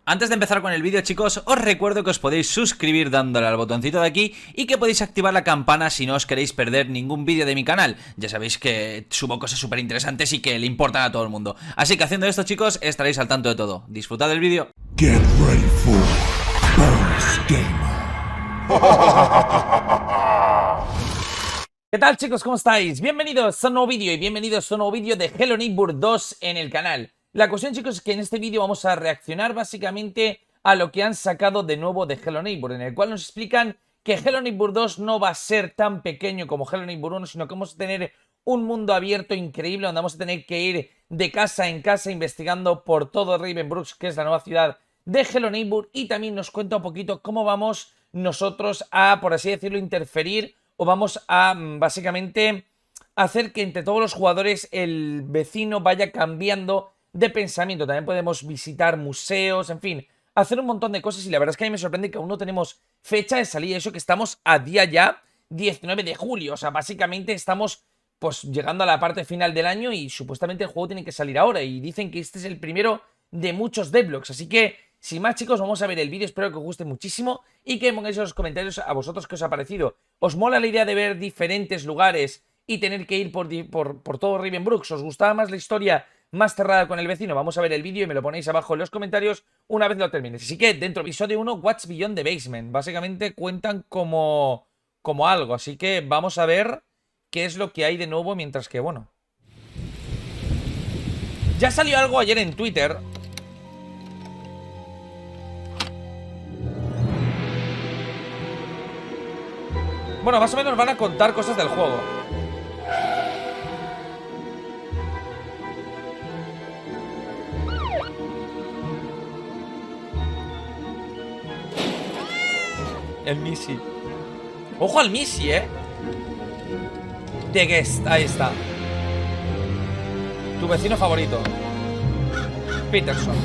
Antes de empezar con el vídeo, chicos, os recuerdo que os podéis suscribir dándole al botoncito de aquí y que podéis activar la campana si no os queréis perder ningún vídeo de mi canal. Ya sabéis que subo cosas súper interesantes y que le importan a todo el mundo. Así que haciendo esto, chicos, estaréis al tanto de todo. Disfrutad del vídeo. Get ready for BersGamer. ¿Qué tal, chicos? ¿Cómo estáis? Bienvenidos a un nuevo vídeo y bienvenidos a un nuevo vídeo de Hello Neighbor 2 en el canal. La cuestión, chicos, es que en este vídeo vamos a reaccionar básicamente a lo que han sacado de nuevo de Hello Neighbor, en el cual nos explican que Hello Neighbor 2 no va a ser tan pequeño como Hello Neighbor 1, sino que vamos a tener un mundo abierto increíble donde vamos a tener que ir de casa en casa investigando por todo Ravenbrook, que es la nueva ciudad de Hello Neighbor, y también nos cuenta un poquito cómo vamos nosotros a, por así decirlo, interferir o vamos a básicamente hacer que entre todos los jugadores el vecino vaya cambiando de pensamiento. También podemos visitar museos, en fin, hacer un montón de cosas, y la verdad es que a mí me sorprende que aún no tenemos fecha de salida, eso que estamos a día ya 19 de julio, o sea, básicamente estamos pues llegando a la parte final del año y supuestamente el juego tiene que salir ahora, y dicen que este es el primero de muchos devlogs, así que sin más, chicos, vamos a ver el vídeo. Espero que os guste muchísimo y que pongáis en los comentarios a vosotros qué os ha parecido. ¿Os mola la idea de ver diferentes lugares y tener que ir por todo Ravenbrook? ¿Os gustaba más la historia más cerrada con el vecino? Vamos a ver el vídeo y me lo ponéis abajo en los comentarios una vez lo termines. Así que dentro del episodio 1, What's Beyond the Basement. Básicamente cuentan como algo, así que vamos a ver qué es lo que hay de nuevo mientras que, bueno. Ya salió algo ayer en Twitter. Bueno, más o menos van a contar cosas del juego. El Missy. Ojo al Missy, The Guest, ahí está. Tu vecino favorito, Peterson.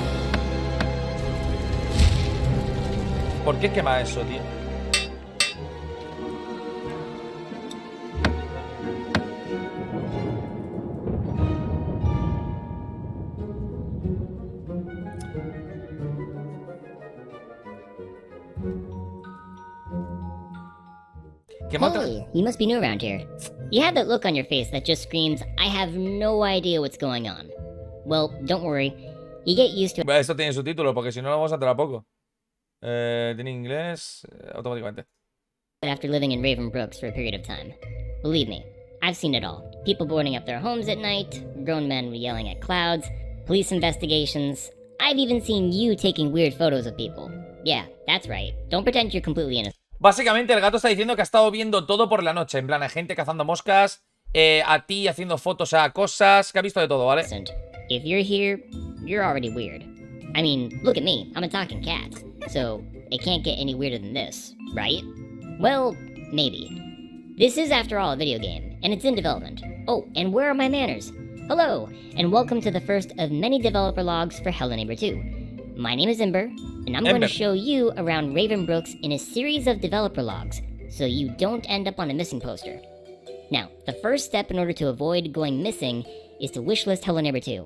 ¿Por qué quema eso, tío? Hey, you must be new around here. You have that look on your face that just screams, I have no idea what's going on. Well, don't worry. You get used to it. Esto tiene subtítulos, porque si no lo vamos a entrar a poco. Tiene inglés automáticamente. After living in Ravenbrooks for a period of time. Believe me, I've seen it all. People boarding up their homes at night, grown men yelling at clouds, police investigations. I've even seen you taking weird photos of people. Yeah, that's right. Don't pretend you're completely innocent. Básicamente el gato está diciendo que ha estado viendo todo por la noche. En plan, hay gente cazando moscas, a ti haciendo fotos a cosas, que ha visto de todo, ¿vale? If you're here, you're already weird. I mean, look at me, I'm a talking cat. So, it can't get any weirder than this, right? Well, maybe. This is, after all, a video game, and it's in development. Oh, and where are my manners? Hello, and welcome to the first of many developer logs for Hello Neighbor 2. My name is Ember, and I'm going to show you around Ravenbrooks in a series of developer logs, so you don't end up on a missing poster. Now, the first step in order to avoid going missing is to wishlist Hello Neighbor 2.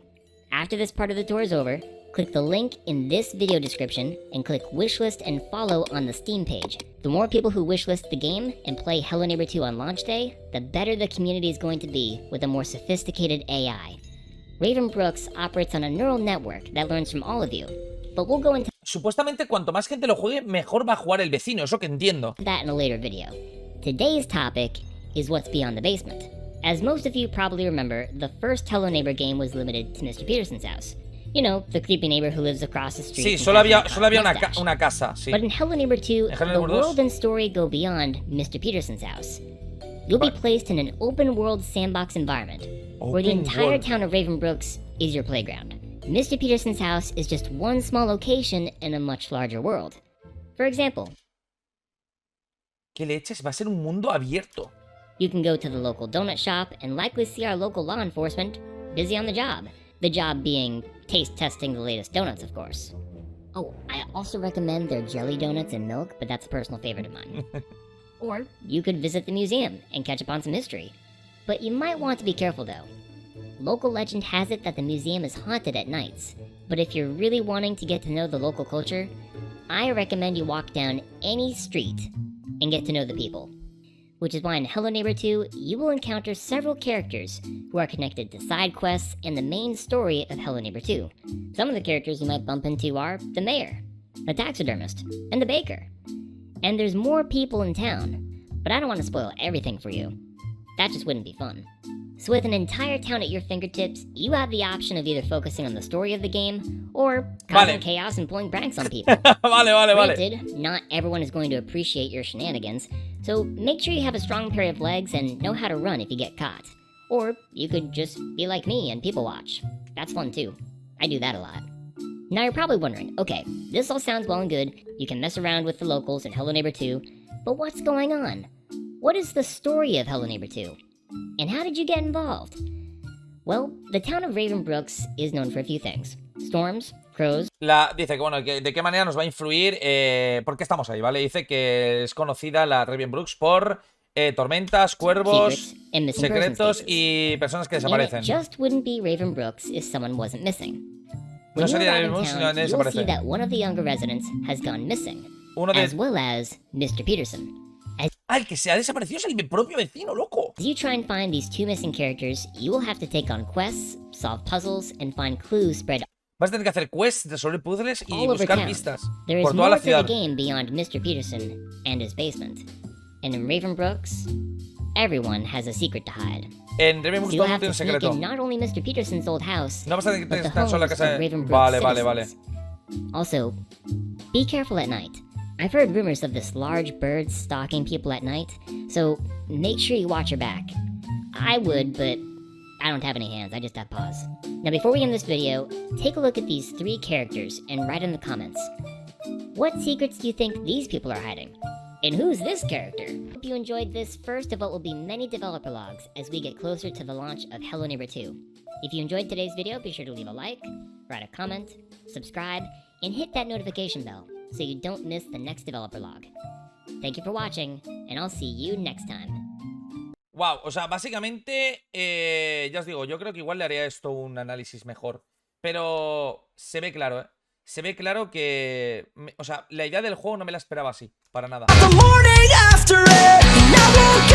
After this part of the tour is over, click the link in this video description and click wishlist and follow on the Steam page. The more people who wishlist the game and play Hello Neighbor 2 on launch day, the better the community is going to be with a more sophisticated AI. Ravenbrooks operates on a neural network that learns from all of you. But we'll go into Supuestamente cuanto más gente lo juegue, mejor va a jugar el vecino, eso que entiendo. that in a later video. Today's topic is what's beyond the basement. As most of you probably remember, the first Hello Neighbor game was limited to Mr. Peterson's house. You know, the creepy neighbor who lives across the street. Sí, and solo has había, a solo había mustache. una casa, sí. But in Hello Neighbor 2, En Hello the Neighbor 2. world and story go beyond Mr. Peterson's house. You'll be placed in an open world sandbox environment, where the Open entire world. town of Ravenbrooks is your playground. Mr. Peterson's house is just one small location in a much larger world. For example, ¿Qué leches? Va a ser un mundo abierto. you can go to the local donut shop and likely see our local law enforcement busy on the job. The job being taste testing the latest donuts, of course. Oh, I also recommend their jelly donuts and milk, but that's a personal favorite of mine. Or you could visit the museum and catch up on some history. But you might want to be careful though. Local legend has it that the museum is haunted at nights, but if you're really wanting to get to know the local culture, I recommend you walk down any street and get to know the people. Which is why in Hello Neighbor 2, you will encounter several characters who are connected to side quests and the main story of Hello Neighbor 2. Some of the characters you might bump into are the mayor, the taxidermist, and the baker. And there's more people in town, but I don't want to spoil everything for you. That just wouldn't be fun. So with an entire town at your fingertips, you have the option of either focusing on the story of the game, or causing chaos and pulling pranks on people. Vale. Granted, not everyone is going to appreciate your shenanigans, so make sure you have a strong pair of legs and know how to run if you get caught. Or you could just be like me and people watch. That's fun too. I do that a lot. Now you're probably wondering, okay, this all sounds well and good, you can mess around with the locals in Hello Neighbor 2, but what's going on? What is the story of Hello Neighbor 2? And how did you get involved? Well, the town of Ravenbrooks is known for a few things. Storms, crows... Dice que, bueno, de qué manera nos va a influir, por qué estamos ahí, ¿vale? Dice que es conocida la Ravenbrooks por tormentas, cuervos, secretos y personas que desaparecen. And it just wouldn't be Ravenbrooks if someone wasn't missing. No sería Ravenbrooks si nadie You'll see desaparece. that one of the younger residents has gone missing, as well as Mr. Peterson. El que se ha desaparecido es el propio vecino, loco. As you try and find these two missing characters, you will have to take on quests, solve puzzles, and find clues spread Vas a tener que hacer quests, resolver puzzles y all over buscar town. pistas There is por toda more la to the ciudad. game beyond Mr. Peterson and his basement. And in Ravenbrooks, everyone has a secret to hide. En So Ravenbrooks you'll todo have tiene to un sneak secreto. in not only Mr. Peterson's old house, No vas a tener but que the estar solo en la homes casa of de... Ravenbrooks Vale. citizens. Also, be careful at night. I've heard rumors of this large bird stalking people at night, so make sure you watch your back. I would, but I don't have any hands, I just have paws. Now before we end this video, take a look at these three characters and write in the comments. What secrets do you think these people are hiding? And who's this character? Hope you enjoyed this first of what will be many developer logs as we get closer to the launch of Hello Neighbor 2. If you enjoyed today's video, be sure to leave a like, write a comment, subscribe, and hit that notification bell so you don't miss the next developer log. Thank you for watching, and I'll see you next time. Wow, o sea, básicamente, ya os digo, yo creo que igual le haría esto un análisis mejor. Pero se ve claro, ¿eh? Se ve claro que... o sea, la idea del juego no me la esperaba así, para nada. The morning after it, and I woke